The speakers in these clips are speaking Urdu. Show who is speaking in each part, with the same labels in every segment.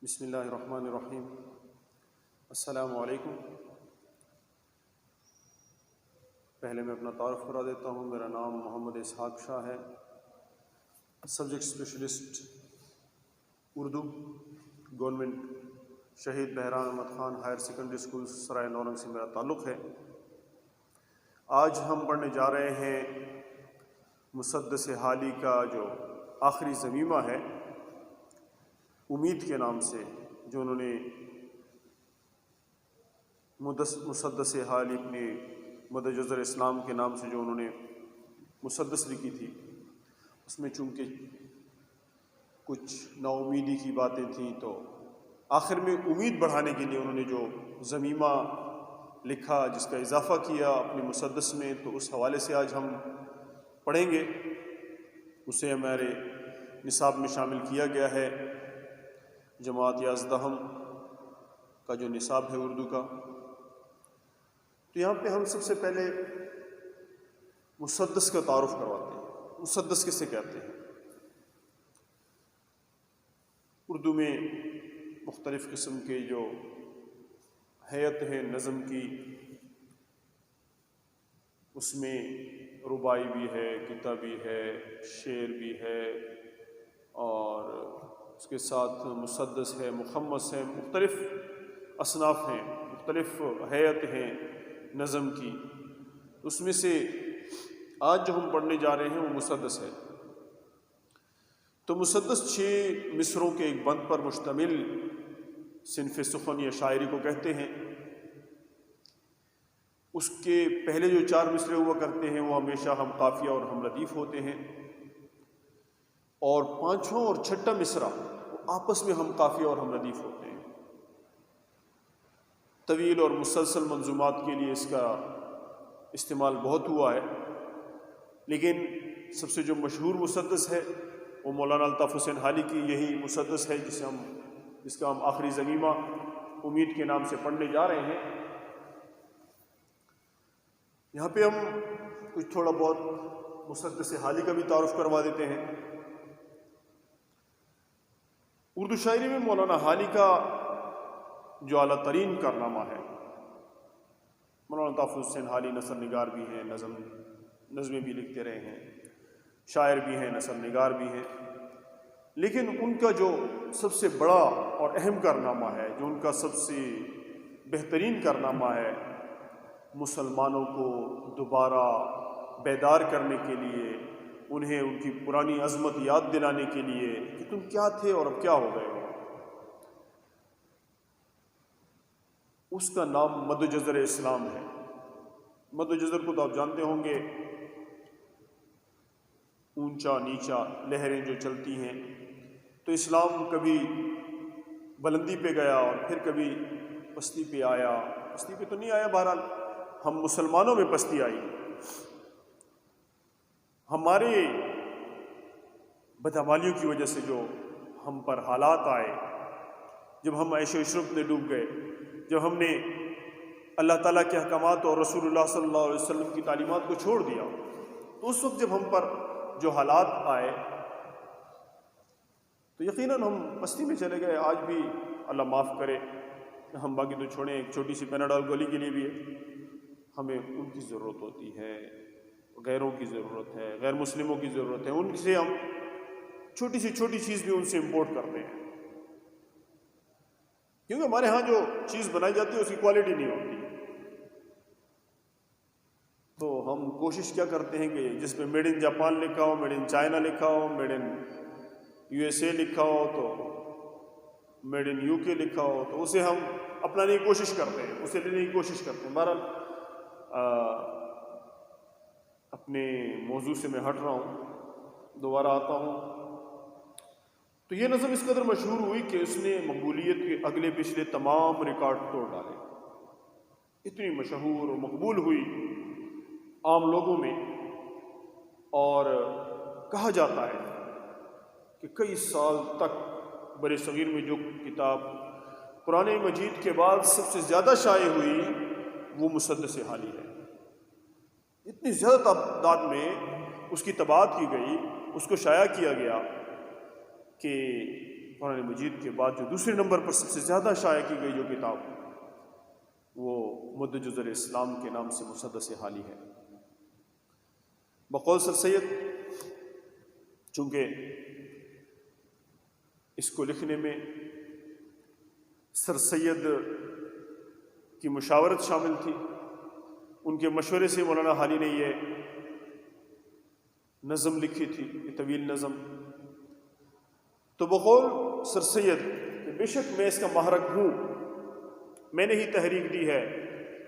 Speaker 1: بسم اللہ الرحمن الرحیم۔ السلام علیکم۔ پہلے میں اپنا تعارف کرا دیتا ہوں۔ میرا نام محمد اسحاق شاہ ہے، سبجیکٹ اسپیشلسٹ اردو، گورنمنٹ شہید Bahran Ahmad Khan higher secondary school Sarai Naurang سے میرا تعلق ہے۔ آج ہم پڑھنے جا رہے ہیں مسدس حالی کا جو آخری ضمیمہ ہے امید کے نام سے، جو انہوں نے مسدس حالی اپنے مد جزر اسلام کے نام سے جو انہوں نے مسدس لکھی تھی، اس میں چونکہ کچھ نا امیدی کی باتیں تھیں، تو آخر میں امید بڑھانے کے لیے انہوں نے جو ضمیمہ لکھا، جس کا اضافہ کیا اپنے مسدس میں، تو اس حوالے سے آج ہم پڑھیں گے۔ اسے ہمارے نصاب میں شامل کیا گیا ہے، جماعت 11 کا جو نصاب ہے اردو کا۔ تو یہاں پہ ہم سب سے پہلے مسدس کا تعارف کرواتے ہیں۔ مسدس کسے کہتے ہیں؟ اردو میں مختلف قسم کے جو ہیئت ہے نظم کی، اس میں رباعی بھی ہے، کتابی ہے، شعر بھی ہے، اور اس کے ساتھ مسدس ہے، مخمس ہے، مختلف اصناف ہیں، مختلف ہیئت ہیں نظم کی۔ اس میں سے آج جو ہم پڑھنے جا رہے ہیں وہ مسدس ہے۔ تو مسدس 6 مصروں کے ایک بند پر مشتمل صنف سخن یا شاعری کو کہتے ہیں۔ اس کے پہلے جو 4 مصرے ہوا کرتے ہیں وہ ہمیشہ ہم قافیہ اور ہم ردیف ہوتے ہیں، اور 5واں اور 6واں مصرع وہ آپس میں ہم قافیہ اور ہم ردیف ہوتے ہیں۔ طویل اور مسلسل منظومات کے لیے اس کا استعمال بہت ہوا ہے، لیکن سب سے جو مشہور مسدس ہے وہ مولانا الطاف حسین حالی کی یہی مسدس ہے، جس کا ہم آخری ضمیمہ امید کے نام سے پڑھنے جا رہے ہیں۔ یہاں پہ ہم کچھ تھوڑا بہت مسدس حالی کا بھی تعارف کروا دیتے ہیں۔ اردو شاعری میں مولانا حالی کا جو اعلیٰ ترین کارنامہ ہے، مولانا الطاف حسین حالی نثر نگار بھی ہیں، نظمیں بھی لکھتے رہے ہیں، شاعر بھی ہیں، نثر نگار بھی ہیں، لیکن ان کا جو سب سے بڑا اور اہم کارنامہ ہے، جو ان کا سب سے بہترین کارنامہ ہے، مسلمانوں کو دوبارہ بیدار کرنے کے لیے، انہیں ان کی پرانی عظمت یاد دلانے کے لیے کہ تم کیا تھے اور اب کیا ہو گئے ہو، اس کا نام مد جزر اسلام ہے۔ مد جزر کو تو آپ جانتے ہوں گے، اونچا نیچا لہریں جو چلتی ہیں، تو اسلام کبھی بلندی پہ گیا اور پھر کبھی پستی پہ آیا۔ پستی پہ تو نہیں آیا، بہرحال ہم مسلمانوں میں پستی آئی۔ ہمارے بدعمالیوں کی وجہ سے جو ہم پر حالات آئے، جب ہم عیش و عشرت میں ڈوب گئے، جب ہم نے اللہ تعالیٰ کے احکامات اور رسول اللہ صلی اللہ علیہ وسلم کی تعلیمات کو چھوڑ دیا، تو اس وقت جب ہم پر جو حالات آئے تو یقیناً ہم پستی میں چلے گئے۔ آج بھی اللہ معاف کرے، ہم باقی تو چھوڑیں، ایک چھوٹی سی پیناڈول گولی کے لیے بھی ہمیں ان کی ضرورت ہوتی ہے، غیروں کی ضرورت ہے، غیر مسلموں کی ضرورت ہے، ان سے ہم چھوٹی سی چھوٹی چیز بھی ان سے امپورٹ کرتے ہیں، کیونکہ ہمارے ہاں جو چیز بنائی جاتی ہے اس کی کوالٹی نہیں ہوتی۔ تو ہم کوشش کیا کرتے ہیں کہ جس میں میڈ ان جاپان لکھا ہو، میڈ ان چائنا لکھا ہو، میڈ ان USA لکھا ہو، تو میڈ ان UK لکھا ہو، تو اسے ہم اپنانے کی کوشش کرتے ہیں، اسے لینے کی کوشش کرتے ہیں۔ بہرحال اپنے موضوع سے میں ہٹ رہا ہوں، دوبارہ آتا ہوں۔ تو یہ نظم اس قدر مشہور ہوئی کہ اس نے مقبولیت کے اگلے پچھلے تمام ریکارڈ توڑ ڈالے، اتنی مشہور اور مقبول ہوئی عام لوگوں میں، اور کہا جاتا ہے کہ کئی سال تک بر صغیر میں جو کتاب قرآن مجید کے بعد سب سے زیادہ شائع ہوئی وہ مسدس حالی ہے۔ اتنی زیادہ تعداد میں اس کی طباعت کی گئی، اس کو شائع کیا گیا کہ قرآن مجید کے بعد جو دوسرے نمبر پر سب سے زیادہ شائع کی گئی جو کتاب، وہ مدرج الاسلام کے نام سے مسدس حالی ہے۔ بقول سر سید، چونکہ اس کو لکھنے میں سر سید کی مشاورت شامل تھی، ان کے مشورے سے مولانا حالی نے یہ نظم لکھی تھی، یہ طویل نظم۔ تو بقول سر سید کہ بے شک میں اس کا محرک ہوں، میں نے ہی تحریک دی ہے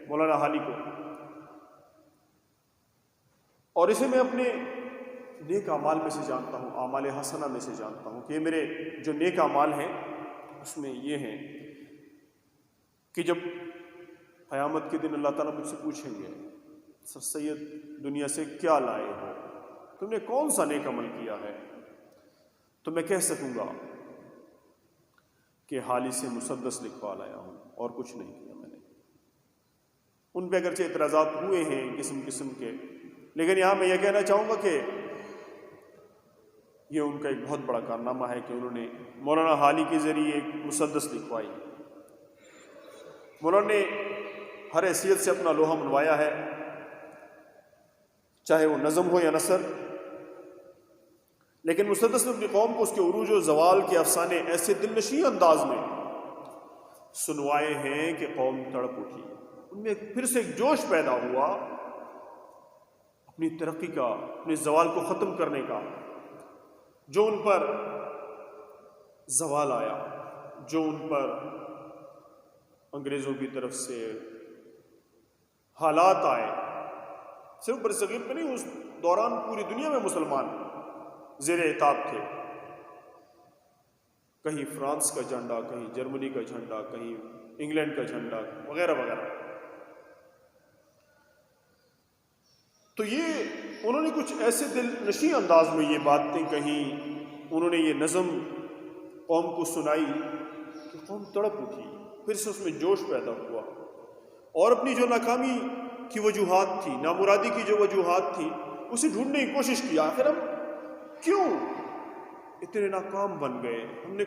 Speaker 1: مولانا حالی کو، اور اسے میں اپنے نیک اعمال میں سے جانتا ہوں، اعمال حسنہ میں سے جانتا ہوں، کہ یہ میرے جو نیک اعمال ہیں اس میں یہ ہیں کہ جب قیامت کے دن اللہ تعالیٰ مجھ سے پوچھیں گے سر سید دنیا سے کیا لائے ہو، تم نے کون سا نیک عمل کیا ہے، تو میں کہہ سکوں گا کہ حالی سے مسدس لکھوا لایا ہوں اور کچھ نہیں کیا میں نے۔ ان پہ اگرچہ اعتراضات ہوئے ہیں قسم قسم کے، لیکن یہاں میں یہ کہنا چاہوں گا کہ یہ ان کا ایک بہت بڑا کارنامہ ہے کہ انہوں نے مولانا حالی کے ذریعے ایک مسدس لکھوائی۔ مولانا نے ہر حیثیت سے اپنا لوہا منوایا ہے، چاہے وہ نظم ہو یا نثر، لیکن مسدس نے اپنی قوم کو اس کے عروج و زوال کے افسانے ایسے دل نشین انداز میں سنوائے ہیں کہ قوم تڑپ اٹھی، ان میں پھر سے ایک جوش پیدا ہوا اپنی ترقی کا، اپنے زوال کو ختم کرنے کا۔ جو ان پر زوال آیا، جو ان پر انگریزوں کی طرف سے حالات آئے، صرف برصغیر میں نہیں، اس دوران پوری دنیا میں مسلمان زیر عتاب تھے۔ کہیں فرانس کا جھنڈا، کہیں جرمنی کا جھنڈا، کہیں انگلینڈ کا جھنڈا وغیرہ وغیرہ۔ تو یہ انہوں نے کچھ ایسے دل نشین انداز میں یہ باتیں کہیں، انہوں نے یہ نظم قوم کو سنائی کہ قوم تڑپ اٹھی، پھر سے اس میں جوش پیدا ہوا، اور اپنی جو ناکامی کی وجوہات تھی، نامرادی کی جو وجوہات تھی، اسے ڈھونڈنے کی کوشش کی۔ آخر ہم کیوں اتنے ناکام بن گئے، ہم نے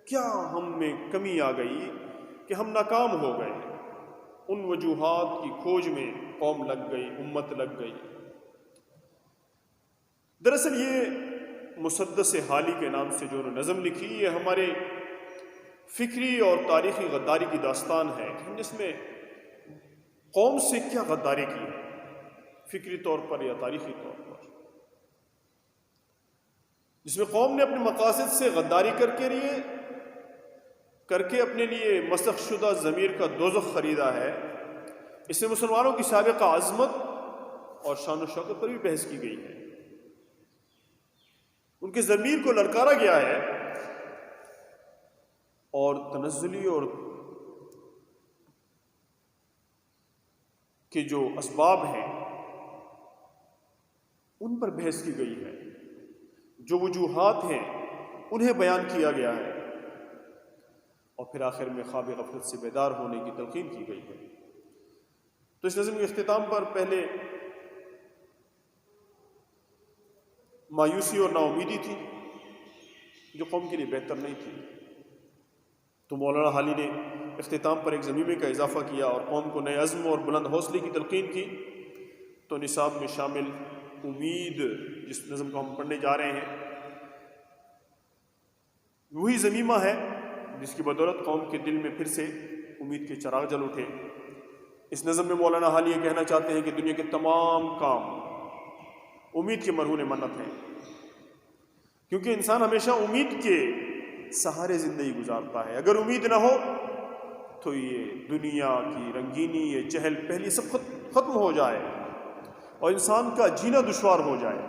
Speaker 1: کیا، ہم میں کمی آ گئی کہ ہم ناکام ہو گئے؟ ان وجوہات کی کھوج میں قوم لگ گئی، امت لگ گئی۔ دراصل یہ مسدس حالی کے نام سے جو انہوں نے نظم لکھی، یہ ہمارے فکری اور تاریخی غداری کی داستان ہے کہ ہم نے اس میں قوم سے کیا غداری کی ہے، فکری طور پر یا تاریخی طور پر، جس میں قوم نے اپنے مقاصد سے غداری کر کے اپنے لیے مسخ شدہ ضمیر کا دوزخ خریدا ہے۔ اس میں مسلمانوں کی سابقہ عظمت اور شان و شوکت پر بھی بحث کی گئی ہے، ان کے ضمیر کو للکارا گیا ہے، اور تنزلی اور کے جو اسباب ہیں ان پر بحث کی گئی ہے، جو وجوہات ہیں انہیں بیان کیا گیا ہے، اور پھر آخر میں خواب غفلت سے بیدار ہونے کی تلقین کی گئی ہے۔ تو اس نظم کے اختتام پر پہلے مایوسی اور نا امیدی تھی جو قوم کے لیے بہتر نہیں تھی، تو مولانا حالی نے اختتام پر ایک ضمیمے کا اضافہ کیا اور قوم کو نئے عزم اور بلند حوصلے کی تلقین کی۔ تو نصاب میں شامل امید، جس نظم کو ہم پڑھنے جا رہے ہیں، وہی ضمیمہ ہے جس کی بدولت قوم کے دل میں پھر سے امید کے چراغ جل اٹھے۔ اس نظم میں مولانا حالی یہ کہنا چاہتے ہیں کہ دنیا کے تمام کام امید کے مرہون منت ہیں، کیونکہ انسان ہمیشہ امید کے سہارے زندگی گزارتا ہے۔ اگر امید نہ ہو تو یہ دنیا کی رنگینی، یہ چہل پہل، یہ سب ختم ہو جائے اور انسان کا جینا دشوار ہو جائے،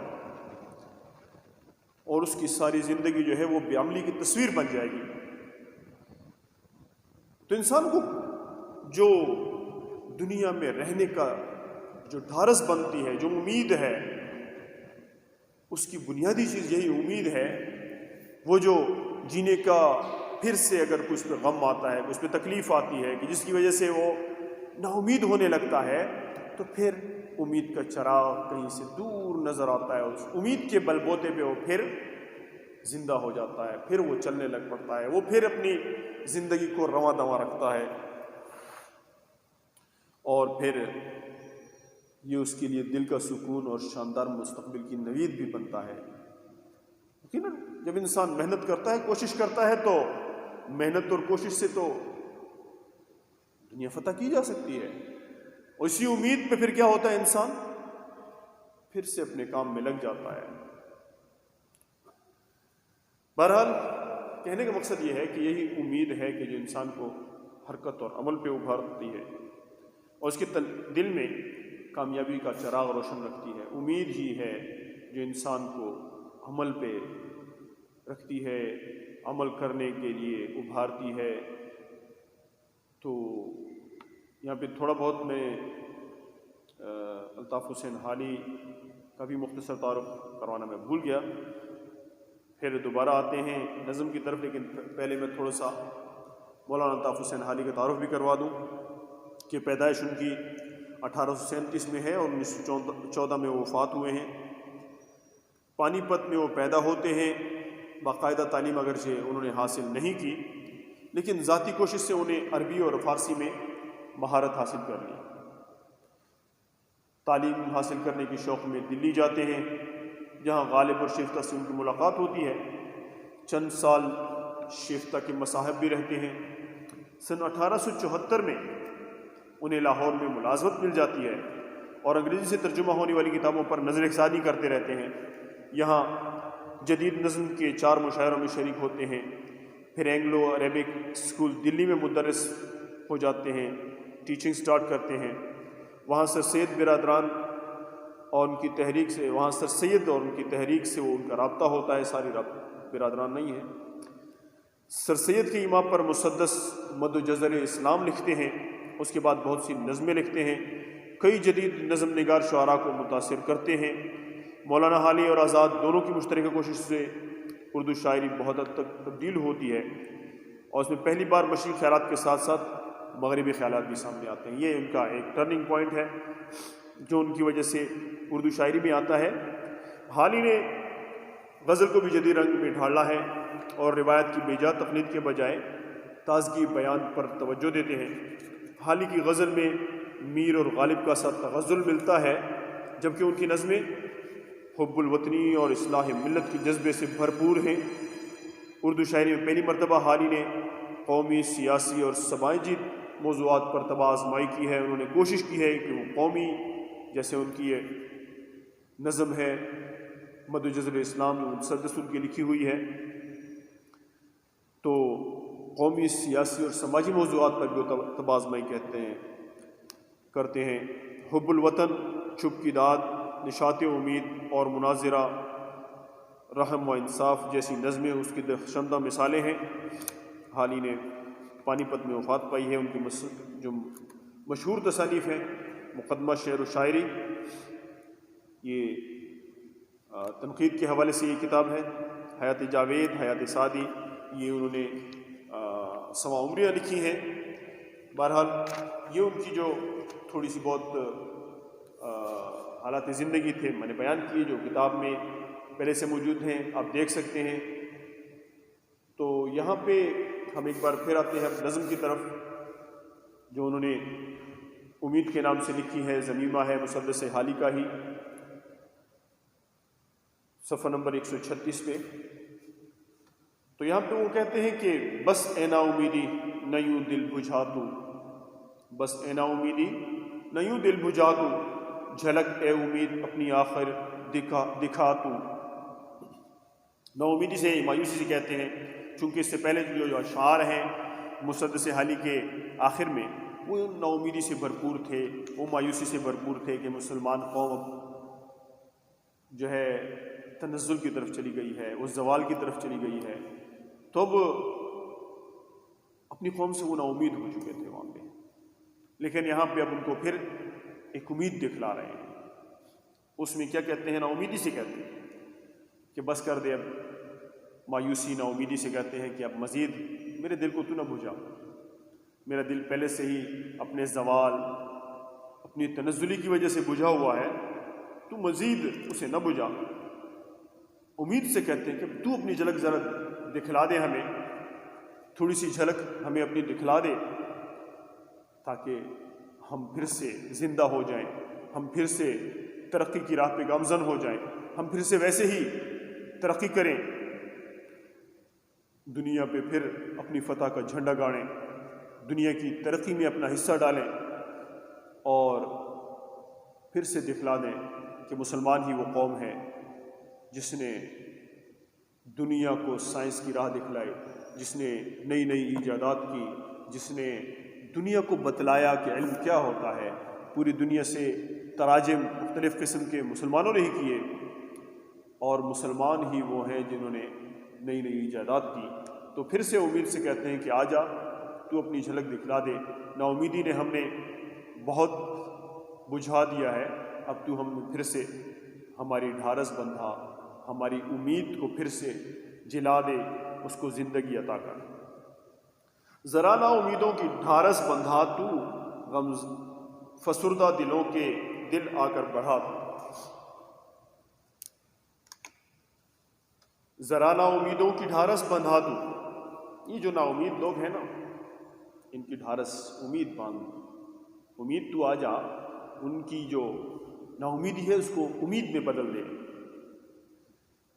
Speaker 1: اور اس کی ساری زندگی جو ہے وہ بے عملی کی تصویر بن جائے گی۔ تو انسان کو جو دنیا میں رہنے کا جو ڈھارس بنتی ہے، جو امید ہے، اس کی بنیادی چیز یہی امید ہے۔ وہ جو جینے کا پھر سے اگر کچھ پہ غم آتا ہے، کچھ پہ تکلیف آتی ہے کہ جس کی وجہ سے وہ نا امید ہونے لگتا ہے، تو پھر امید کا چراغ کہیں سے دور نظر آتا ہے، اس امید کے بل بوتے پہ وہ پھر زندہ ہو جاتا ہے، پھر وہ چلنے لگ پڑتا ہے، وہ پھر اپنی زندگی کو رواں دواں رکھتا ہے، اور پھر یہ اس کے لیے دل کا سکون اور شاندار مستقبل کی نوید بھی بنتا ہے۔ یقیناً جب انسان محنت کرتا ہے، کوشش کرتا ہے، تو محنت اور کوشش سے تو دنیا فتح کی جا سکتی ہے۔ اسی امید پہ پھر کیا ہوتا ہے، انسان پھر سے اپنے کام میں لگ جاتا ہے۔ بہرحال کہنے کا مقصد یہ ہے کہ یہی امید ہے کہ جو انسان کو حرکت اور عمل پہ ابھارتی ہے اور اس کے دل میں کامیابی کا چراغ روشن رکھتی ہے۔ امید ہی ہے جو انسان کو عمل پہ رکھتی ہے، عمل کرنے کے لیے ابھارتی ہے۔ تو یہاں پہ تھوڑا بہت میں الطاف حسین حالی کا بھی مختصر تعارف کروانا میں بھول گیا، پھر دوبارہ آتے ہیں نظم کی طرف، لیکن پہلے میں تھوڑا سا مولانا الطاف حسین حالی کا تعارف بھی کروا دوں کہ پیدائش ان کی 1837 میں ہے اور 1914 میں وہ وفات ہوئے ہیں۔ پانی پت میں وہ پیدا ہوتے ہیں، باقاعدہ تعلیم اگرچہ انہوں نے حاصل نہیں کی، لیکن ذاتی کوشش سے انہیں عربی اور فارسی میں مہارت حاصل کر لی۔ تعلیم حاصل کرنے کے شوق میں دلی جاتے ہیں، جہاں غالب اور شیفتہ سے ان کی ملاقات ہوتی ہے۔ چند سال شیفتہ کے مصاحب بھی رہتے ہیں۔ سن 1874 میں انہیں لاہور میں ملازمت مل جاتی ہے اور انگریزی سے ترجمہ ہونے والی کتابوں پر نظر ثانی کرتے رہتے ہیں۔ یہاں جدید نظم کے 4 مشاعروں میں شریک ہوتے ہیں، پھر اینگلو عربک اسکول دلی میں مدرس ہو جاتے ہیں، ٹیچنگ سٹارٹ کرتے ہیں۔ وہاں سر سید برادران اور ان کی تحریک سے وہ ان کا رابطہ ہوتا ہے، ساری برادران نہیں ہے۔ سر سید کی ایما پر مسدس مد و جزر اسلام لکھتے ہیں، اس کے بعد بہت سی نظمیں لکھتے ہیں، کئی جدید نظم نگار شعراء کو متاثر کرتے ہیں۔ مولانا حالی اور آزاد دونوں کی مشترکہ کوشش سے اردو شاعری بہت حد تک تبدیل ہوتی ہے، اور اس میں پہلی بار مشرقی خیالات کے ساتھ ساتھ مغربی خیالات بھی سامنے آتے ہیں۔ یہ ان کا ایک ٹرننگ پوائنٹ ہے جو ان کی وجہ سے اردو شاعری میں آتا ہے۔ حالی نے غزل کو بھی جدید رنگ میں ڈھالا ہے اور روایت کی بے جا تقلید کے بجائے تازگی بیان پر توجہ دیتے ہیں۔ حالی کی غزل میں میر اور غالب کا سا تغزل ملتا ہے، جبکہ ان کی نظمیں حب الوطنی اور اصلاح ملت کے جذبے سے بھرپور ہیں۔ اردو شاعری میں پہلی مرتبہ حالی نے قومی، سیاسی اور سماجی موضوعات پر طبع آزمائی کی ہے۔ انہوں نے کوشش کی ہے کہ وہ قومی، جیسے ان کی یہ نظم ہے مد و جزر اسلام جو مسدس ان کی لکھی ہوئی ہے، تو قومی، سیاسی اور سماجی موضوعات پر بھی طبع آزمائی کرتے ہیں۔ حب الوطن، چپ کی داد، نشاط امید اور مناظرہ، رحم و انصاف جیسی نظمیں اس کی درخشندہ مثالیں ہیں۔ حالی نے پانی پت میں وفات پائی ہے۔ ان کی جو مشہور تصانیف ہیں، مقدمہ شعر و شاعری، یہ تنقید کے حوالے سے یہ کتاب ہے۔ حیات جاوید، حیات سعدی، یہ انہوں نے سوا عمریاں لکھی ہیں۔ بہرحال یہ ان کی جو تھوڑی سی بہت حالات زندگی تھے میں نے بیان کیے، جو کتاب میں پہلے سے موجود ہیں، آپ دیکھ سکتے ہیں۔ تو یہاں پہ ہم ایک بار پھر آتے ہیں نظم کی طرف، جو انہوں نے امید کے نام سے لکھی ہے، ضمیمہ ہے مسدس حالی کا ہی، صفحہ نمبر 136 پہ۔ تو یہاں پہ وہ کہتے ہیں کہ بس اے نا امیدی نہ یوں دل بجھا تو، بس اے نا امیدی نہ یوں دل بجھا تو، جھلک اے امید اپنی آخر دکھا تو۔ نا امیدی سے مایوسی سے کہتے ہیں، چونکہ اس سے پہلے جو اشعار ہیں مسدس حالی کے آخر میں، وہ نا امیدی سے بھرپور تھے، وہ مایوسی سے بھرپور تھے کہ مسلمان قوم جو ہے تنزل کی طرف چلی گئی ہے، وہ زوال کی طرف چلی گئی ہے۔ تو اب اپنی قوم سے وہ نا امید ہو چکے تھے وہاں پہ، لیکن یہاں پہ اب ان کو پھر ایک امید دکھلا رہے ہیں۔ اس میں کیا کہتے ہیں؟ نا امیدی سے کہتے ہیں کہ بس کر دے اب مایوسی، نا امیدی سے کہتے ہیں کہ اب مزید میرے دل کو تو نہ بجھا، میرا دل پہلے سے ہی اپنے زوال، اپنی تنزلی کی وجہ سے بجھا ہوا ہے، تو مزید اسے نہ بجھا۔ امید سے کہتے ہیں کہ تو اپنی جھلک ذرا دکھلا دے ہمیں، تھوڑی سی جھلک ہمیں اپنی دکھلا دے، تاکہ ہم پھر سے زندہ ہو جائیں، ہم پھر سے ترقی کی راہ پہ گامزن ہو جائیں، ہم پھر سے ویسے ہی ترقی کریں، دنیا پہ پھر اپنی فتح کا جھنڈا گاڑیں، دنیا کی ترقی میں اپنا حصہ ڈالیں، اور پھر سے دکھلا دیں کہ مسلمان ہی وہ قوم ہے جس نے دنیا کو سائنس کی راہ دکھلائی، جس نے نئی نئی ایجادات کی، جس نے دنیا کو بتلایا کہ علم کیا ہوتا ہے۔ پوری دنیا سے تراجم مختلف قسم کے مسلمانوں نے ہی کیے، اور مسلمان ہی وہ ہیں جنہوں نے نئی نئی ایجادات کی۔ تو پھر سے امید سے کہتے ہیں کہ آ جا، تو اپنی جھلک دکھلا دے۔ نا امیدی نے ہم نے بہت بجھا دیا ہے، اب تو ہم پھر سے ہماری ڈھارس بندھا، ہماری امید کو پھر سے جلا دے، اس کو زندگی عطا کر۔ ذرا نا امیدوں کی ڈھارس بندھا تو، غم فسردہ دلوں کے دل آ کر بڑھا تو۔ ذرا نا امیدوں کی ڈھارس بندھا تو، یہ جو نا امید لوگ ہیں نا، ان کی ڈھارس امید باندھ، امید تو آ جا، ان کی جو نا امیدی ہے اس کو امید میں بدل دے،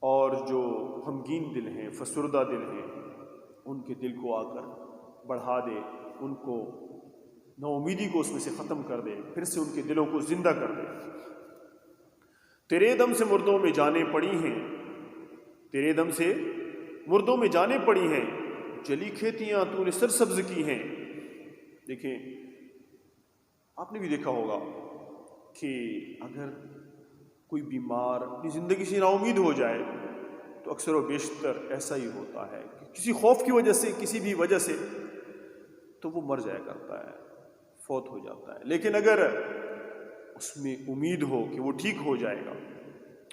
Speaker 1: اور جو غمگین دل ہیں، فسردہ دل ہیں، ان کے دل کو آ کر بڑھا دے، ان کو نا امیدی کو اس میں سے ختم کر دے، پھر سے ان کے دلوں کو زندہ کر دے۔ تیرے دم سے مردوں میں جانیں پڑی ہیں، تیرے دم سے مردوں میں جانیں پڑی ہیں، جلی کھیتیاں تو نے سرسبز کی ہیں۔ دیکھیں، آپ نے بھی دیکھا ہوگا کہ اگر کوئی بیمار اپنی زندگی سے نا امید ہو جائے تو اکثر و بیشتر ایسا ہی ہوتا ہے کہ کسی خوف کی وجہ سے، کسی بھی وجہ سے تو وہ مر جایا کرتا ہے، فوت ہو جاتا ہے۔ لیکن اگر اس میں امید ہو کہ وہ ٹھیک ہو جائے گا،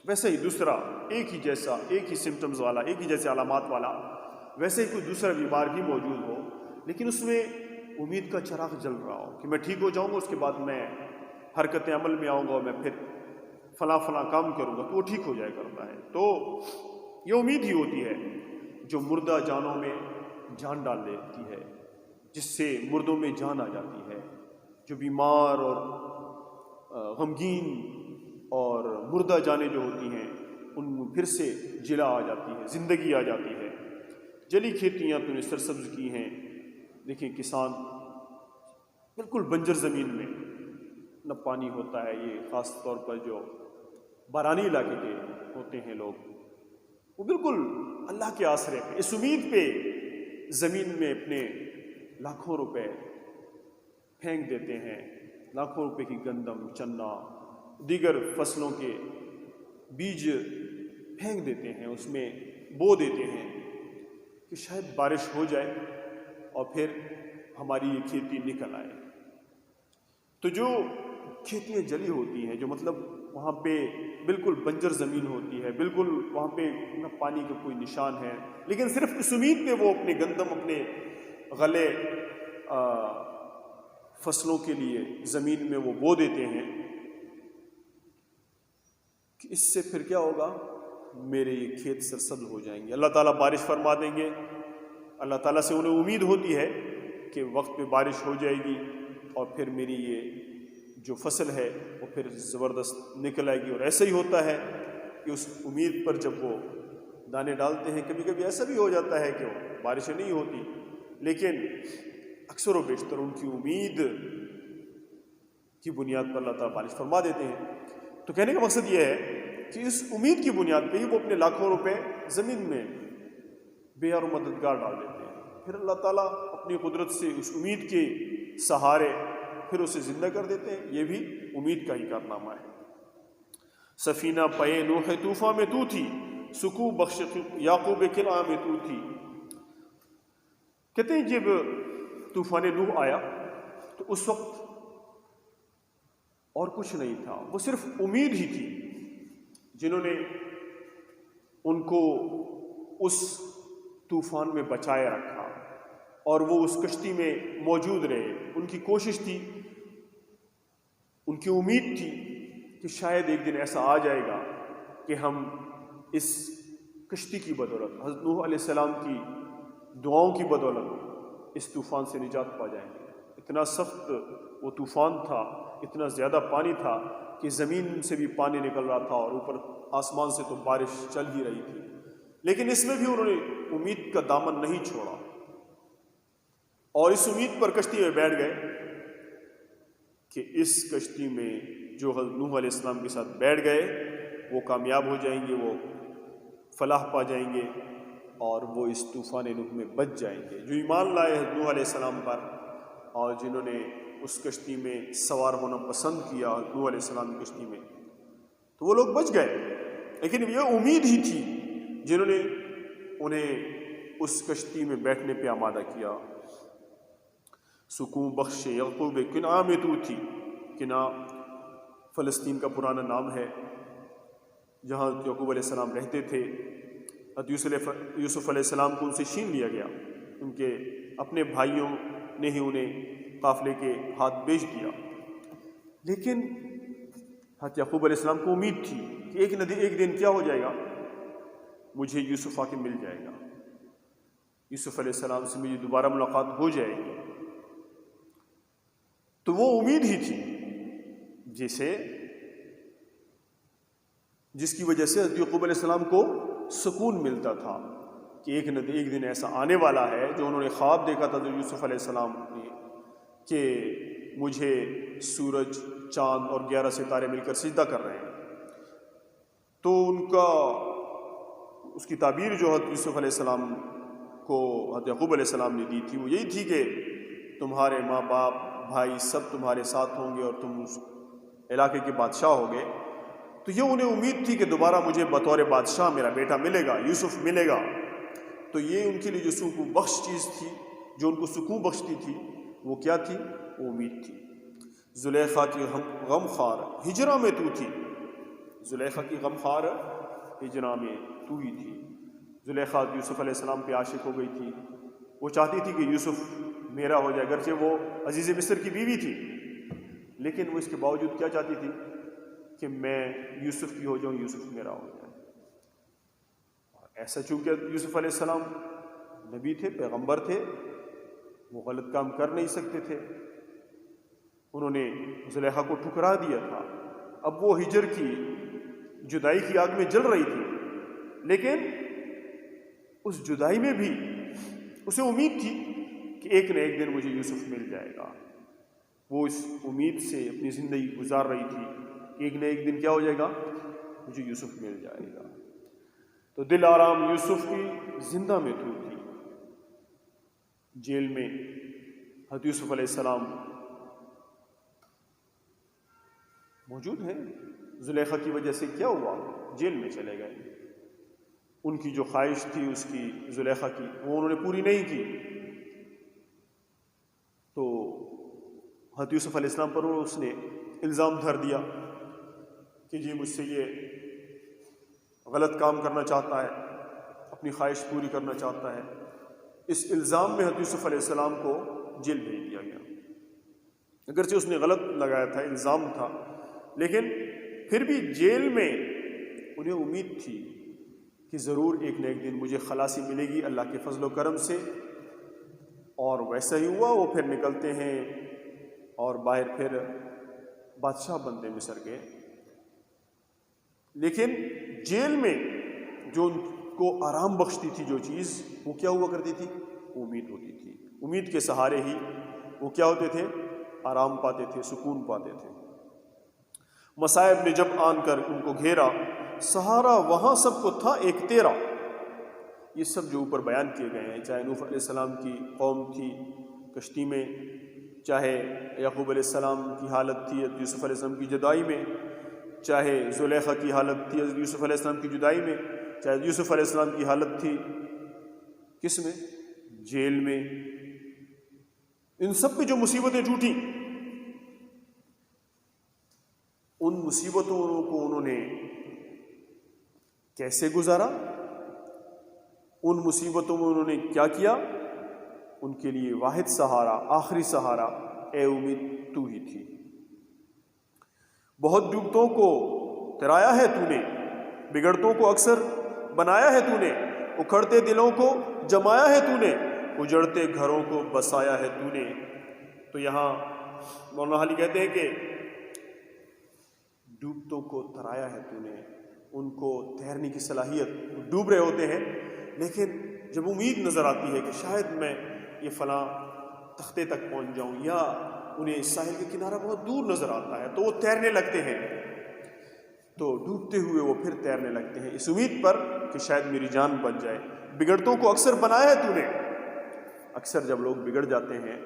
Speaker 1: ویسے ہی دوسرا ایک ہی جیسا، ایک ہی سمٹمز والا، ایک ہی جیسے علامات والا، ویسے ہی کوئی دوسرا بیمار بھی موجود ہو، لیکن اس میں امید کا چراغ جل رہا ہو کہ میں ٹھیک ہو جاؤں گا، اس کے بعد میں حرکت عمل میں آؤں گا اور میں پھر فلاں فلاں کام کروں گا، تو وہ ٹھیک ہو جایا کرتا ہے۔ تو یہ امید ہی ہوتی ہے جو مردہ جانوں میں جان ڈال دیتی ہے، جس سے مردوں میں جان آ جاتی ہے۔ جو بیمار اور غمگین اور مردہ جانیں جو ہوتی ہیں، ان میں پھر سے جلا آ جاتی ہے، زندگی آ جاتی ہے۔ جلی کھیتیاں تو نے سرسبز کی ہیں۔ دیکھیں، کسان بالکل بنجر زمین میں نہ پانی ہوتا ہے، یہ خاص طور پر جو بارانی علاقے کے ہوتے ہیں لوگ، وہ بالکل اللہ کے آسرے پہ، اس امید پہ زمین میں اپنے لاکھوں روپے پھینک دیتے ہیں، لاکھوں روپے کی گندم، چنا، دیگر فصلوں کے بیج پھینک دیتے ہیں، اس میں بو دیتے ہیں کہ شاید بارش ہو جائے اور پھر ہماری یہ کھیتی نکل آئے۔ تو جو کھیتیاں جلی ہوتی ہیں، جو مطلب وہاں پہ بالکل بنجر زمین ہوتی ہے، بالکل وہاں پہ نہ پانی کا کوئی نشان ہے، لیکن صرف اس امید پہ وہ اپنے گندم، اپنے غلے فصلوں کے لیے زمین میں وہ بو دیتے ہیں کہ اس سے پھر کیا ہوگا، میرے یہ کھیت سرسبز ہو جائیں گے، اللہ تعالیٰ بارش فرما دیں گے۔ اللہ تعالیٰ سے انہیں امید ہوتی ہے کہ وقت پہ بارش ہو جائے گی اور پھر میری یہ جو فصل ہے وہ پھر زبردست نکل آئے گی۔ اور ایسا ہی ہوتا ہے کہ اس امید پر جب وہ دانے ڈالتے ہیں، کبھی کبھی ایسا بھی ہو جاتا ہے کہ بارشیں نہیں ہوتی، لیکن اکثر و بیشتر ان کی امید کی بنیاد پر اللہ تعالیٰ بارش فرما دیتے ہیں۔ تو کہنے کا مقصد یہ ہے کہ اس امید کی بنیاد پہ ہی وہ اپنے لاکھوں روپے زمین میں بے یار و مددگار ڈال دیتے ہیں، پھر اللہ تعالیٰ اپنی قدرت سے اس امید کے سہارے پھر اسے زندہ کر دیتے ہیں۔ یہ بھی امید کا ہی کارنامہ ہے۔ سفینہ پے نوح طوفان میں تو تھی، سکو بخش یعقوب کنعان میں تو تھی۔ کہتے ہیں جب طوفان نوح آیا تو اس وقت اور کچھ نہیں تھا، وہ صرف امید ہی تھی۔ جنہوں نے ان کو اس طوفان میں بچائے رکھا اور وہ اس کشتی میں موجود رہے، ان کی کوشش تھی، ان کی امید تھی کہ شاید ایک دن ایسا آ جائے گا کہ ہم اس کشتی کی بدولت، حضرت نوح علیہ السلام کی دعاؤں کی بدولت اس طوفان سے نجات پا جائیں گے۔ اتنا سخت وہ طوفان تھا، اتنا زیادہ پانی تھا کہ زمین سے بھی پانی نکل رہا تھا اور اوپر آسمان سے تو بارش چل ہی رہی تھی، لیکن اس میں بھی انہوں نے امید کا دامن نہیں چھوڑا اور اس امید پر کشتی میں بیٹھ گئے کہ اس کشتی میں جو حضرت نوح علیہ السلام کے ساتھ بیٹھ گئے وہ کامیاب ہو جائیں گے، وہ فلاح پا جائیں گے اور وہ اس طوفان نوح میں بچ جائیں گے۔ جو ایمان لائے حضرت نوح علیہ السلام پر اور جنہوں نے اس کشتی میں سوار ہونا پسند کیا حضرت نوح علیہ السلام کی کشتی میں، تو وہ لوگ بچ گئے۔ لیکن یہ امید ہی تھی جنہوں نے انہیں اس کشتی میں بیٹھنے پہ آمادہ کیا۔ سکون بخش یعقوب کنعا میں تو تھی، کنعا فلسطین کا پرانا نام ہے جہاں یعقوب علیہ السلام رہتے تھے۔ حضرت یوسف علیہ السلام کو ان سے چھین لیا گیا، ان کے اپنے بھائیوں نے ہی انہیں قافلے کے ہاتھ بیچ دیا، لیکن حضرت یعقوب علیہ السلام کو امید تھی کہ ایک دن کیا ہو جائے گا، مجھے یوسف آ کے مل جائے گا، یوسف علیہ السلام سے میری دوبارہ ملاقات ہو جائے گی۔ تو وہ امید ہی تھی جس کی وجہ سے حضرت یعقوب علیہ السلام کو سکون ملتا تھا کہ ایک دن ایسا آنے والا ہے جو انہوں نے خواب دیکھا تھا جو یوسف علیہ السلام نے، کہ مجھے سورج، چاند اور 11 ستارے مل کر سجدہ کر رہے ہیں۔ تو اس کی تعبیر جو حضرت یوسف علیہ السلام کو حضرت یعقوب علیہ السلام نے دی تھی وہ یہی تھی کہ تمہارے ماں باپ بھائی سب تمہارے ساتھ ہوں گے اور تم اس علاقے کے بادشاہ ہوگے۔ تو یہ انہیں امید تھی کہ دوبارہ مجھے بطور بادشاہ میرا بیٹا ملے گا، یوسف ملے گا۔ تو یہ ان کے لیے جو سکون بخش چیز تھی، جو ان کو سکون بخشتی تھی، وہ کیا تھی؟ وہ امید تھی۔ زلیخا کی غم خوار ہجرا میں تو تھی، زلیخا کی غم خوار ہجرا میں تو ہی تھی۔ زلیخا یوسف علیہ السلام پہ عاشق ہو گئی تھی، وہ چاہتی تھی کہ یوسف میرا ہو جائے، اگرچہ وہ عزیز مصر کی بیوی تھی، لیکن وہ اس کے باوجود کیا چاہتی تھی کہ میں یوسف کی ہو جاؤں، یوسف میرا ہو جائے۔ ایسا چونکہ یوسف علیہ السلام نبی تھے، پیغمبر تھے، وہ غلط کام کر نہیں سکتے تھے، انہوں نے زلیخا کو ٹھکرا دیا تھا۔ اب وہ ہجر کی جدائی کی آگ میں جل رہی تھی، لیکن اس جدائی میں بھی اسے امید تھی کہ ایک نہ ایک دن مجھے یوسف مل جائے گا۔ وہ اس امید سے اپنی زندگی گزار رہی تھی کہ ایک نہ ایک دن کیا ہو جائے گا، مجھے یوسف مل جائے گا۔ تو دل آرام یوسف کی زندہ میں تو تھی، جیل میں حضرت یوسف علیہ السلام موجود ہیں۔ زلیخا کی وجہ سے کیا ہوا؟ جیل میں چلے گئے۔ ان کی جو خواہش تھی اس کی، زلیخا کی، وہ انہوں نے پوری نہیں کی، تو حضرت یوسف علیہ السلام پر اس نے الزام دھر دیا کہ جی مجھ سے یہ غلط کام کرنا چاہتا ہے، اپنی خواہش پوری کرنا چاہتا ہے۔ اس الزام میں حضرت یوسف علیہ السلام کو جیل بھیج دیا گیا۔ اگرچہ اس نے غلط لگایا تھا، الزام تھا، لیکن پھر بھی جیل میں انہیں امید تھی کہ ضرور ایک نہ ایک دن مجھے خلاصی ملے گی اللہ کے فضل و کرم سے، اور ویسا ہی ہوا۔ وہ پھر نکلتے ہیں اور باہر پھر بادشاہ بنتے مصر کے، لیکن جیل میں جو ان کو آرام بخشتی تھی جو چیز، وہ کیا ہوا کرتی تھی؟ امید ہوتی تھی۔ امید کے سہارے ہی وہ کیا ہوتے تھے؟ آرام پاتے تھے، سکون پاتے تھے۔ مصائب نے جب آن کر ان کو گھیرا، سہارا وہاں سب کو تھا ایک تیرا۔ یہ سب جو اوپر بیان کیے گئے ہیں، چاہے نوح علیہ السلام کی قوم تھی کشتی میں، چاہے یعقوب علیہ السلام کی حالت تھی یوسف علیہ السلام کی جدائی میں، چاہے زلیخا کی حالت تھی یوسف علیہ السلام کی جدائی میں، چاہے یوسف علیہ السلام کی حالت تھی کس میں؟ جیل میں، ان سب پہ جو مصیبتیں ٹوٹیں، ان مصیبتوں کو انہوں نے کیسے گزارا؟ ان مصیبتوں میں انہوں نے کیا کیا؟ ان کے لیے واحد سہارا، آخری سہارا اے امید تو ہی تھی۔ بہت ڈوبتوں کو ترایا ہے تو نے، بگڑتوں کو اکثر بنایا ہے تو نے، اکھڑتے دلوں کو جمایا ہے تو نے، اجڑتے گھروں کو بسایا ہے تو نے۔ تو یہاں مولانا حالی کہتے ہیں کہ ڈوبتوں کو ترایا ہے تو نے، ان کو تیرنے کی صلاحیت، ڈوب رہے ہوتے ہیں لیکن جب امید نظر آتی ہے کہ شاید میں یہ فلاں تختے تک پہنچ جاؤں، یا انہیں ساحل کے کنارہ بہت دور نظر آتا ہے، تو وہ تیرنے لگتے ہیں، تو ڈوبتے ہوئے وہ پھر تیرنے لگتے ہیں اس امید پر کہ شاید میری جان بچ جائے۔ بگڑتوں کو اکثر بنایا ہے تو نے، اکثر جب لوگ بگڑ جاتے ہیں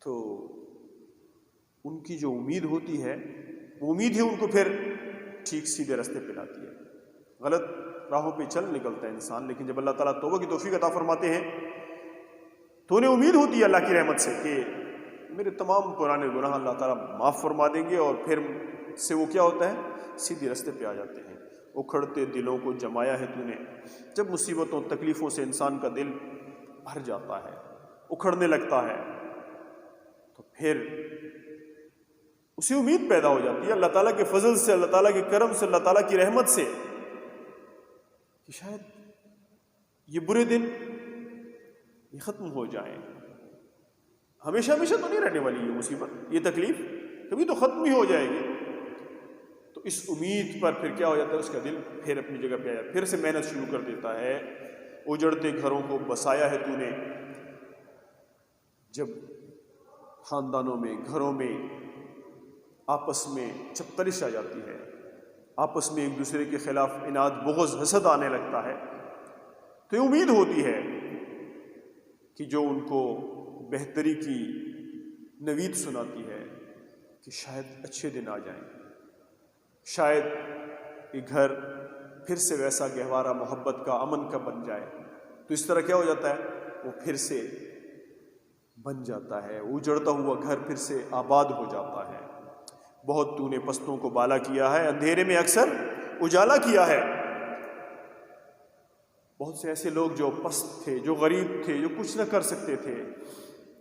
Speaker 1: تو ان کی جو امید ہوتی ہے وہ امید ہی ان کو پھر ٹھیک سیدھے راستے پہ لاتی ہے۔ غلط راہوں پہ چل نکلتا ہے انسان، لیکن جب اللہ تعالیٰ توبہ کی توفیق عطا فرماتے ہیں تو انہیں امید ہوتی ہے اللہ کی رحمت سے کہ میرے تمام پرانے گناہ اللہ تعالیٰ معاف فرما دیں گے، اور پھر سے وہ کیا ہوتا ہے، سیدھی راستے پہ آ جاتے ہیں۔ اکھڑتے دلوں کو جمایا ہے تو نے، جب مصیبتوں تکلیفوں سے انسان کا دل بھر جاتا ہے، اکھڑنے لگتا ہے، تو پھر اسے امید پیدا ہو جاتی ہے اللہ تعالیٰ کے فضل سے، اللہ تعالیٰ کے کرم سے، اللہ تعالیٰ کی رحمت سے، کہ شاید یہ برے دن یہ ختم ہو جائیں۔ ہمیشہ ہمیشہ تو نہیں رہنے والی یہ مصیبت، یہ تکلیف کبھی تو ختم ہی ہو جائے گی۔ تو اس امید پر پھر کیا ہو جاتا ہے، اس کا دل پھر اپنی جگہ پہ آیا، پھر سے محنت شروع کر دیتا ہے۔ اجڑتے گھروں کو بسایا ہے تو نے، جب خاندانوں میں، گھروں میں آپس میں چپترش آ جاتی ہے، آپس میں ایک دوسرے کے خلاف عناد، بغض، حسد آنے لگتا ہے، تو یہ امید ہوتی ہے کہ جو ان کو بہتری کی نوید سناتی ہے کہ شاید اچھے دن آ جائیں، شاید یہ گھر پھر سے ویسا گہوارہ محبت کا، امن کا بن جائے۔ تو اس طرح کیا ہو جاتا ہے، وہ پھر سے بن جاتا ہے، اجڑتا ہوا گھر پھر سے آباد ہو جاتا ہے۔ بہت تو نے پستوں کو بالا کیا ہے، اندھیرے میں اکثر اجالا کیا ہے۔ بہت سے ایسے لوگ جو پست تھے، جو غریب تھے، جو کچھ نہ کر سکتے تھے،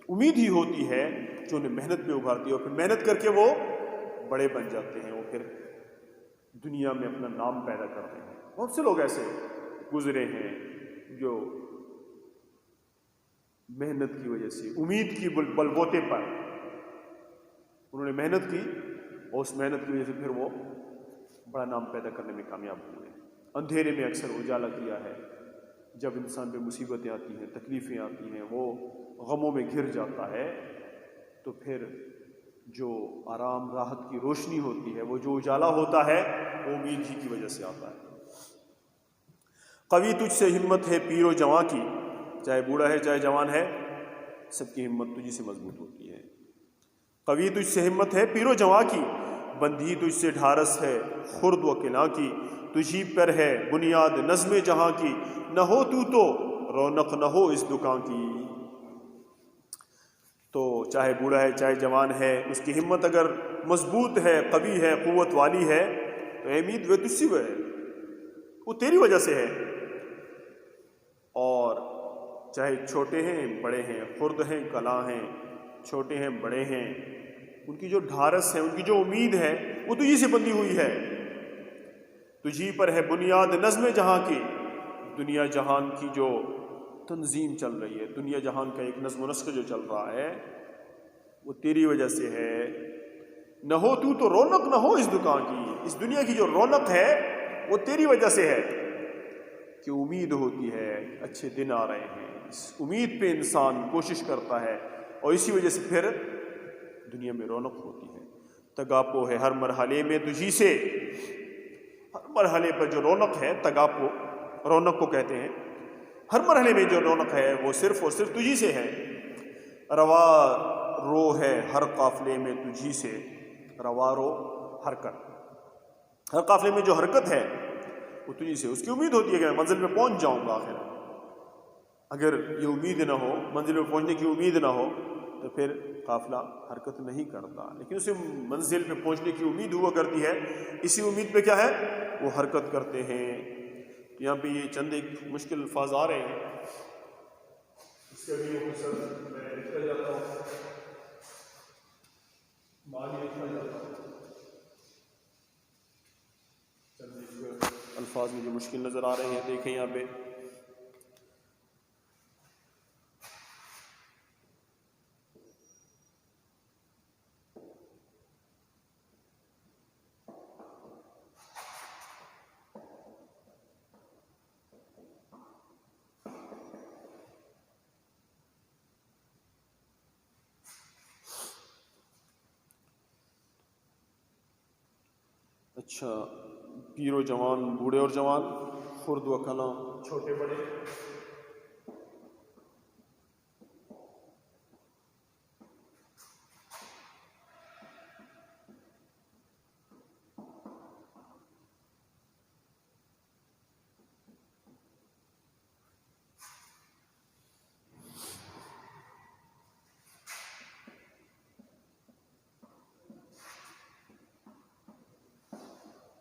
Speaker 1: امید ہی ہوتی ہے جو انہیں محنت پہ ابھارتی ہے، اور پھر محنت کر کے وہ بڑے بن جاتے ہیں، وہ پھر دنیا میں اپنا نام پیدا کرتے ہیں۔ بہت سے لوگ ایسے گزرے ہیں جو محنت کی وجہ سے، امید کی بل بوتے پر انہوں نے محنت کی، اور اس محنت کی وجہ سے پھر وہ بڑا نام پیدا کرنے میں کامیاب ہوئے۔ اندھیرے میں اکثر اجالا کیا ہے، جب انسان پہ مصیبتیں آتی ہیں، تکلیفیں آتی ہیں، وہ غموں میں گھر جاتا ہے، تو پھر جو آرام راحت کی روشنی ہوتی ہے، وہ جو اجالا ہوتا ہے، وہ امید ہی کی وجہ سے آتا ہے۔ قوی تجھ سے ہمت ہے پیر و جوان کی، چاہے بوڑھا ہے چاہے جوان ہے، سب کی ہمت تجھی سے مضبوط ہوتی ہے۔ قوی تجھ سے ہمت ہے پیر و جوان کی، بندھی تجھ سے ڈھارس ہے خرد و کناں کی، تجھی پر ہے بنیاد نظم جہاں کی، نہ ہو تو رونق نہ ہو اس دکان کی۔ تو چاہے بوڑھا ہے چاہے جوان ہے، اس کی ہمت اگر مضبوط ہے، قوی ہے، قوت والی ہے، تو امید وہ تجھ سے ہے، وہ تیری وجہ سے ہے۔ اور چاہے چھوٹے ہیں بڑے ہیں، خرد ہیں کلاں ہیں، چھوٹے ہیں بڑے ہیں، ان کی جو ڈھارس ہے، ان کی جو امید ہے، وہ تجھی سے بندھی ہوئی ہے۔ تجھی پر ہے بنیاد نظم جہاں کی، دنیا جہان کی جو تنظیم چل رہی ہے، دنیا جہان کا ایک نظم و نسق جو چل رہا ہے، وہ تیری وجہ سے ہے۔ نہ ہو تو رونق نہ ہو اس دکان کی، اس دنیا کی جو رونق ہے وہ تیری وجہ سے ہے، کہ امید ہوتی ہے اچھے دن آ رہے ہیں، اس امید پہ انسان کوشش کرتا ہے، اور اسی وجہ سے پھر دنیا میں رونق ہوتی ہے۔ تگاپو ہے ہر مرحلے میں تجھی سے، ہر مرحلے پر جو رونق ہے، تگاپو رونق کو کہتے ہیں، ہر مرحلے میں جو رونق ہے وہ صرف اور صرف تجھی سے ہے۔ روا رو ہے ہر قافلے میں تجھی سے، روا رو حرکت، ہر قافلے میں جو حرکت ہے وہ تجھی سے، اس کی امید ہوتی ہے کہ میں منزل میں پہنچ جاؤں گا آخر۔ اگر یہ امید نہ ہو، منزل میں پہنچنے کی امید نہ ہو، تو پھر قافلہ حرکت نہیں کرتا، لیکن اسے منزل پہ پہنچنے کی امید ہوا کرتی ہے، اسی امید پہ کیا ہے، وہ حرکت کرتے ہیں۔ یہاں پہ یہ چند ایک مشکل الفاظ آ رہے ہیں، اس کے بھی میں لکھتا جاتا ہوں، معنی لکھتا جاتا ہوں، چند ایک الفاظ الفاظ مجھے مشکل نظر آ رہے ہیں. دیکھیں یہاں پہ اچھا، پیر و جوان، بوڑھے اور جوان، خرد و کلاں، چھوٹے بڑے.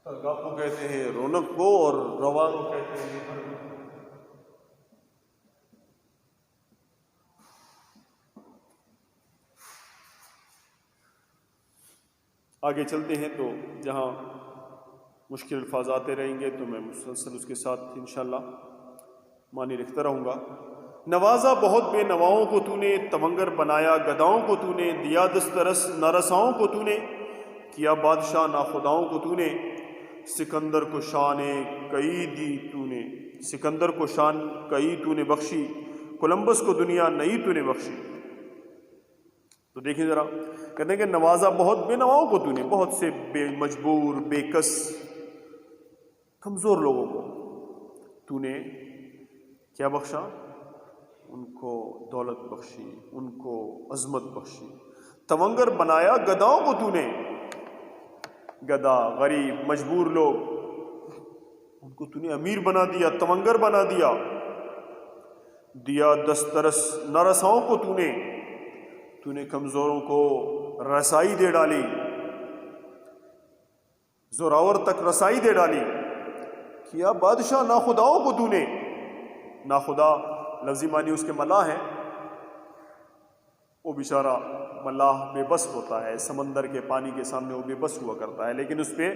Speaker 1: ترگا کو کہتے ہیں رونق کو، اور رواں کو کہتے ہیں ہرن. آگے چلتے ہیں تو جہاں مشکل الفاظ آتے رہیں گے تو میں مسلسل اس کے ساتھ انشاءاللہ معنی لکھتا رہوں گا. نوازا بہت بے نواؤں کو تو نے، تونگر بنایا گداؤں کو تو نے، دیا دسترس نارساؤں کو تو نے، کیا بادشاہ ناخداؤں کو تو نے، سکندر کو شان کئی دی تو نے، سکندر کو شان کئی تو نے بخشی، کولمبس کو دنیا نئی تو نے بخشی. تو دیکھیں ذرا، کہتے ہیں کہ نوازا بہت بے نواؤں کو تو نے، بہت سے بے مجبور، بے کس، کمزور لوگوں کو تو نے کیا بخشا؟ ان کو دولت بخشی، ان کو عظمت بخشی. تونگر بنایا گداؤں کو تو نے، گدا، غریب، مجبور لوگ، ان کو تو نے امیر بنا دیا، تونگر بنا دیا. دیا دسترس نارساؤں کو تو نے کمزوروں کو رسائی دے ڈالی، زوراور تک رسائی دے ڈالی. کیا بادشاہ ناخداؤں کو تو نے، ناخدا لفظی معنی اس کے ملاح ہیں. وہ بیچارہ ملاح بے بس ہوتا ہے، سمندر کے پانی کے سامنے وہ بے بس ہوا کرتا ہے، لیکن اس پہ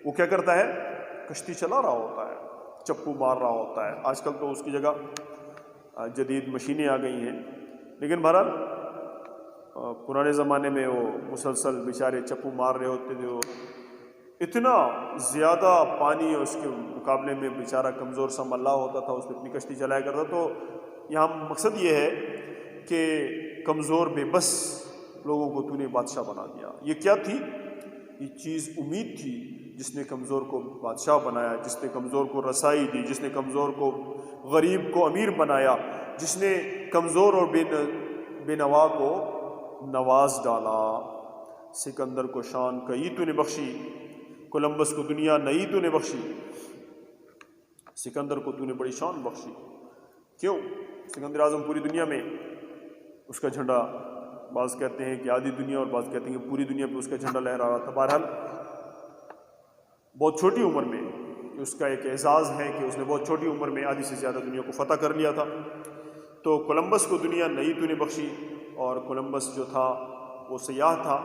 Speaker 1: وہ کیا کرتا ہے؟ کشتی چلا رہا ہوتا ہے، چپو مار رہا ہوتا ہے. آج کل تو اس کی جگہ جدید مشینیں آ گئی ہیں، لیکن بہرحال پرانے زمانے میں وہ مسلسل بیچارے چپو مار رہے ہوتے تھے. وہ اتنا زیادہ پانی اس کے مقابلے میں بیچارہ کمزور سا ملاح ہوتا تھا، اس پہ اپنی کشتی چلایا کرتا. تو یہاں مقصد یہ ہے کہ کمزور بے بس لوگوں کو تو نے بادشاہ بنا دیا. یہ کیا تھی؟ یہ چیز امید تھی جس نے کمزور کو بادشاہ بنایا، جس نے کمزور کو رسائی دی، جس نے کمزور کو، غریب کو امیر بنایا، جس نے کمزور اور بے نوا کو نواز ڈالا. سکندر کو شان کئی تو نے بخشی، کولمبس کو دنیا نئی تو نے بخشی. سکندر کو تو نے بڑی شان بخشی. کیوں؟ سکندر اعظم پوری دنیا میں اس کا جھنڈا، بعض کہتے ہیں کہ آدھی دنیا اور بعض کہتے ہیں کہ پوری دنیا پہ اس کا جھنڈا لہرا رہا تھا. بہرحال بہت چھوٹی عمر میں اس کا ایک اعزاز ہے کہ اس نے بہت چھوٹی عمر میں آدھی سے زیادہ دنیا کو فتح کر لیا تھا. تو کولمبس کو دنیا نئی تو نے بخشی. اور کولمبس جو تھا وہ سیاح تھا،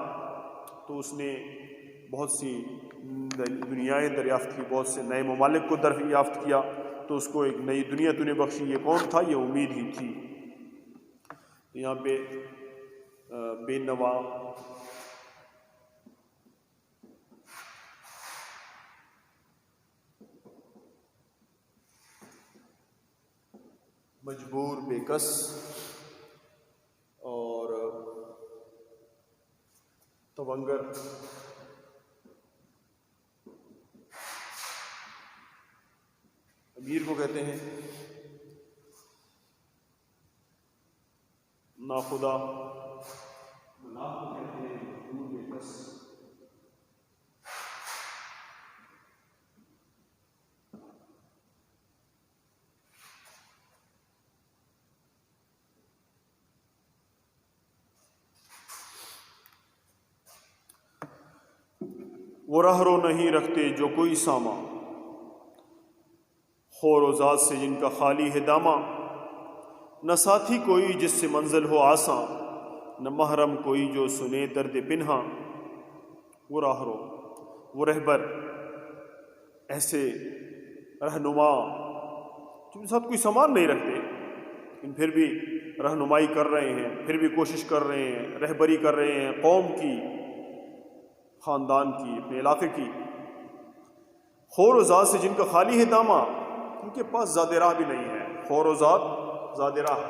Speaker 1: تو اس نے بہت سی دنیائیں دریافت کی، بہت سے نئے ممالک کو دریافت کیا. تو اس کو ایک نئی دنیا تو نے بخشی. یہ کون تھا؟ یہ امید ہی تھی. یہاں پہ بے نوا، مجبور، بے کس اور تونگر، امیر کو کہتے ہیں، ناخدا ملاح کو کہتے ہیں، مجبور، بے کس. وہ راہ رو نہیں رکھتے جو کوئی ساما، خور و ذات سے جن کا خالی ہے داماں. نہ ساتھی کوئی جس سے منزل ہو آساں، نہ محرم کوئی جو سنے درد پنہاں. وہ راہ رو، وہ رہبر ایسے رہنما جن کے ساتھ کوئی سامان نہیں رکھتے لیکن پھر بھی رہنمائی کر رہے ہیں، پھر بھی کوشش کر رہے ہیں، رہبری کر رہے ہیں قوم کی، خاندان کی، اپنے علاقے کی۔ خور و زاد سے جن کا خالی ہے دامہ، ان کے پاس زاد راہ بھی نہیں ہے۔ خور و زاد، زاد راہ۔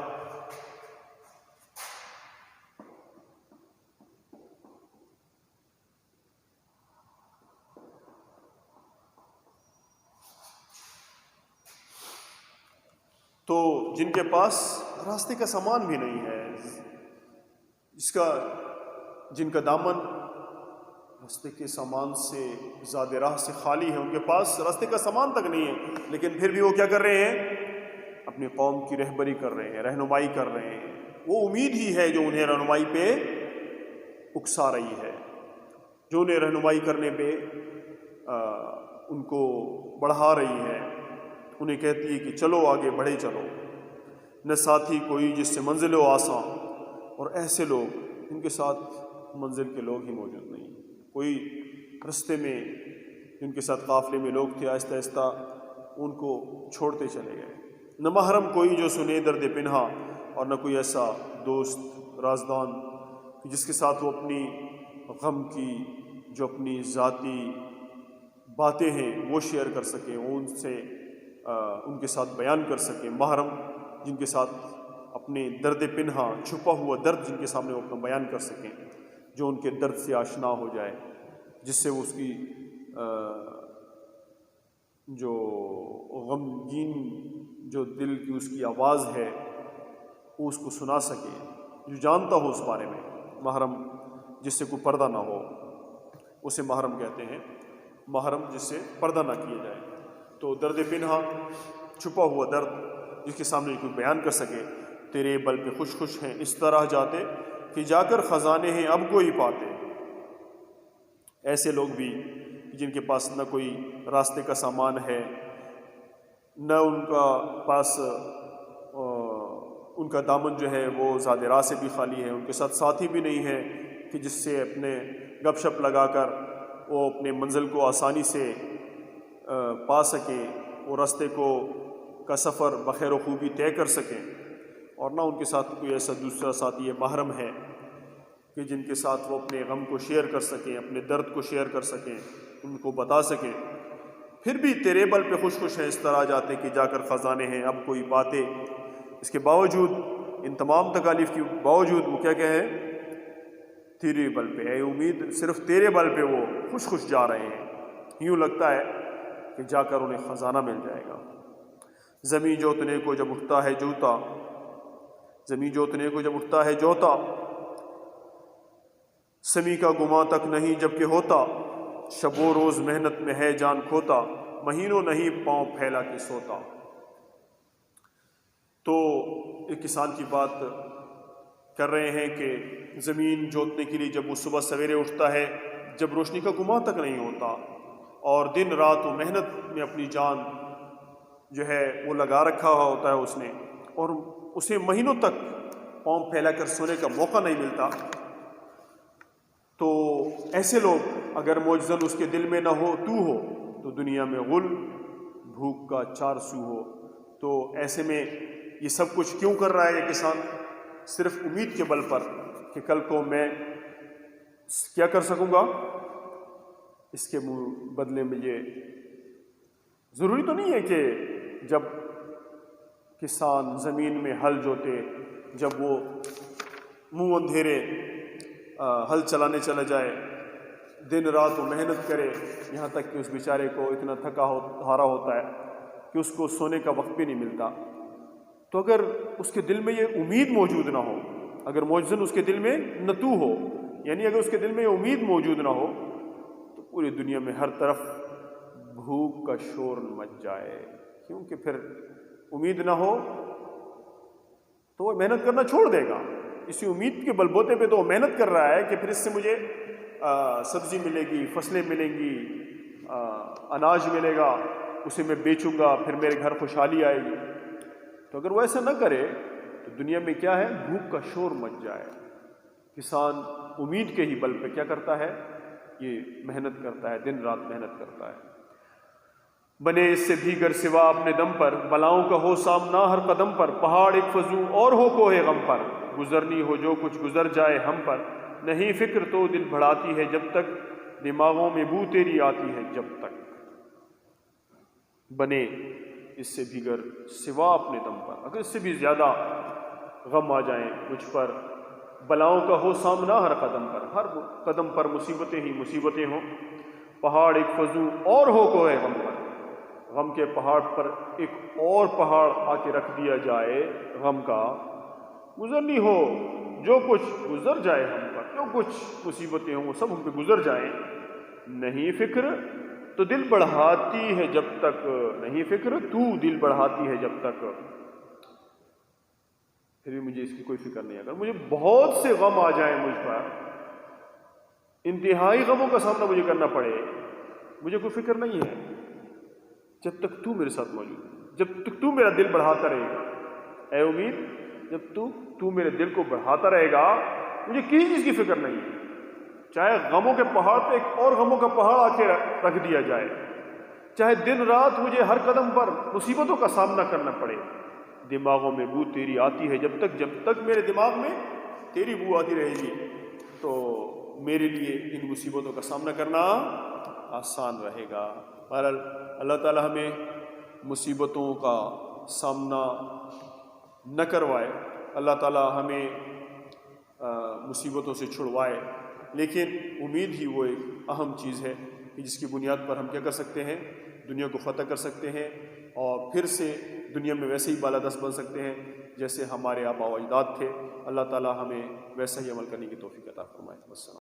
Speaker 1: تو جن کے پاس راستے کا سامان بھی نہیں ہے، جن کا دامن راستے کے سامان سے، زاد راہ سے خالی ہے، ان کے پاس راستے کا سامان تک نہیں ہے، لیکن پھر بھی وہ کیا کر رہے ہیں؟ اپنی قوم کی رہبری کر رہے ہیں، رہنمائی کر رہے ہیں۔ وہ امید ہی ہے جو انہیں رہنمائی پہ اکسا رہی ہے، جو انہیں رہنمائی کرنے پہ ان کو بڑھا رہی ہے، انہیں کہتی ہے کہ چلو آگے بڑھے چلو۔ نہ ساتھی کوئی جس سے منزل و آساں، اور ایسے لوگ ان کے ساتھ منزل کے لوگ ہی موجود نہیں۔ کوئی رستے میں جن کے ساتھ قافلے میں لوگ تھے، آہستہ آہستہ ان کو چھوڑتے چلے گئے۔ نہ محرم کوئی جو سنے درد پنہا، اور نہ کوئی ایسا دوست رازدان جس کے ساتھ وہ اپنی غم کی جو اپنی ذاتی باتیں ہیں وہ شیئر کر سکیں، وہ ان کے ساتھ بیان کر سکیں۔ محرم جن کے ساتھ اپنے درد پنہا، چھپا ہوا درد جن کے سامنے وہ اپنا بیان کر سکیں، جو ان کے درد سے آشنا ہو جائے، جس سے وہ اس کی جو غمگین جو دل کی اس کی آواز ہے وہ اس کو سنا سکے، جو جانتا ہو اس بارے میں۔ محرم جس سے کوئی پردہ نہ ہو اسے محرم کہتے ہیں، محرم جس سے پردہ نہ کیا جائے۔ تو درد پنہا، چھپا ہوا درد جس کے سامنے کوئی بیان کر سکے۔ تیرے بل پہ خوش خوش ہیں اس طرح جاتے کہ جا کر خزانے ہیں اب کوئی پاتے۔ ایسے لوگ بھی جن کے پاس نہ کوئی راستے کا سامان ہے، نہ ان کا پاس ان کا دامن جو ہے وہ زاد راہ سے بھی خالی ہے، ان کے ساتھ ساتھی بھی نہیں ہے کہ جس سے اپنے گپ شپ لگا کر وہ اپنے منزل کو آسانی سے پا سکیں، وہ راستے کا سفر بخیر و خوبی طے کر سکیں۔ اور نہ ان کے ساتھ کوئی ایسا دوسرا ساتھی محرم ہے کہ جن کے ساتھ وہ اپنے غم کو شیئر کر سکیں، اپنے درد کو شیئر کر سکیں، ان کو بتا سکیں۔ پھر بھی تیرے بل پہ خوش خوش ہیں اس طرح جاتے کہ جا کر خزانے ہیں اب کوئی پاتے۔ اس کے باوجود، ان تمام تکالیف کے باوجود وہ کیا کہیں؟ تیرے بل پہ، اے امید صرف تیرے بل پہ وہ خوش خوش جا رہے ہیں۔ یوں لگتا ہے کہ جا کر انہیں خزانہ مل جائے گا۔ زمین جوتنے کو جب اٹھتا ہے جوتا، زمین جوتنے کو جب اٹھتا ہے جوتا، سمی کا گماں تک نہیں جب کہ ہوتا، شب و روز محنت میں ہے جان کھوتا، مہینوں نہیں پاؤں پھیلا کے سوتا۔ تو ایک کسان کی بات کر رہے ہیں کہ زمین جوتنے کے لیے جب وہ صبح سویرے اٹھتا ہے، جب روشنی کا گماں تک نہیں ہوتا، اور دن رات وہ محنت میں اپنی جان جو ہے وہ لگا رکھا ہوا ہوتا ہے اس نے، اور اسے مہینوں تک پاؤں پھیلا کر سونے کا موقع نہیں ملتا، تو ایسے لوگ اگر معجزن اس کے دل میں نہ ہو تو دنیا میں غل بھوک کا چار سو ہو۔ تو ایسے میں یہ سب کچھ کیوں کر رہا ہے یہ کسان؟ صرف امید کے بل پر کہ کل کو میں کیا کر سکوں گا، اس کے بدلے میں یہ ضروری تو نہیں ہے کہ جب کسان زمین میں ہل جوتے، جب وہ منہ اندھیرے ہل چلانے چلا جائے، دن رات وہ محنت کرے، یہاں تک کہ اس بیچارے کو اتنا تھکا ہارا ہوتا ہے کہ اس کو سونے کا وقت بھی نہیں ملتا۔ تو اگر اس کے دل میں یہ امید موجود نہ ہو، اگر معجزن اس کے دل میں نتو ہو، یعنی اگر اس کے دل میں یہ امید موجود نہ ہو، تو پوری دنیا میں ہر طرف بھوک کا شور مچ جائے، کیونکہ پھر امید نہ ہو تو وہ محنت کرنا چھوڑ دے گا۔ اسی امید کے بل بوتے پہ تو وہ محنت کر رہا ہے کہ پھر اس سے مجھے سبزی ملے گی، فصلیں ملیں گی، اناج ملے گا، اسے میں بیچوں گا، پھر میرے گھر خوشحالی آئے گی۔ تو اگر وہ ایسا نہ کرے تو دنیا میں کیا ہے؟ بھوک کا شور مچ جائے۔ کسان امید کے ہی بل پہ کیا کرتا ہے؟ یہ محنت کرتا ہے، دن رات محنت کرتا ہے۔ بنے اس سے دیگر سوا اپنے دم پر، بلاؤں کا ہو سامنا ہر قدم پر، پہاڑ ایک فضو اور ہو کوہ غم پر، گزرنی ہو جو کچھ گزر جائے ہم پر، نہیں فکر تو دل بڑھاتی ہے جب تک، دماغوں میں بو تیری آتی ہے جب تک۔ بنے اس سے دیگر سوا اپنے دم پر، اگر اس سے بھی زیادہ غم آ جائیں مجھ پر، بلاؤں کا ہو سامنا ہر قدم پر، ہر قدم پر مصیبتیں ہی مصیبتیں ہوں، پہاڑ ایک فضو اور ہو کوہ غم پر، غم کے پہاڑ پر ایک اور پہاڑ آ کے رکھ دیا جائے غم کا، گزرنی ہو جو کچھ گزر جائے ہم پر، جو کچھ مصیبتیں ہوں وہ سب ہم پہ گزر جائیں، نہیں فکر تو دل بڑھاتی ہے جب تک، نہیں فکر تو دل بڑھاتی ہے جب تک، پھر بھی مجھے اس کی کوئی فکر نہیں۔ اگر مجھے بہت سے غم آ جائیں مجھ پر، انتہائی غموں کا سامنا مجھے کرنا پڑے، مجھے کوئی فکر نہیں ہے جب تک تو میرے ساتھ موجود ہے، جب تک تو میرا دل بڑھاتا رہے گا۔ اے امید، جب تو میرے دل کو بڑھاتا رہے گا، مجھے کسی چیز کی فکر نہیں ہے، چاہے غموں کے پہاڑ پہ ایک اور غموں کا پہاڑ آ کے رکھ دیا جائے، چاہے دن رات مجھے ہر قدم پر مصیبتوں کا سامنا کرنا پڑے، دماغوں میں بو تیری آتی ہے جب تک میرے دماغ میں تیری بو آتی رہے گی تو میرے لیے ان مصیبتوں کا سامنا کرنا آسان رہے گا۔ بہرحال اللہ تعالی ہمیں مصیبتوں کا سامنا نہ کروائے، اللہ تعالی ہمیں مصیبتوں سے چھڑوائے، لیکن امید ہی وہ ایک اہم چیز ہے کہ جس کی بنیاد پر ہم کیا کر سکتے ہیں، دنیا کو فتح کر سکتے ہیں، اور پھر سے دنیا میں ویسے ہی بالادست بن سکتے ہیں جیسے ہمارے آباء و اجداد تھے۔ اللہ تعالی ہمیں ویسا ہی عمل کرنے کی توفیق عطا فرمائے۔ السلام۔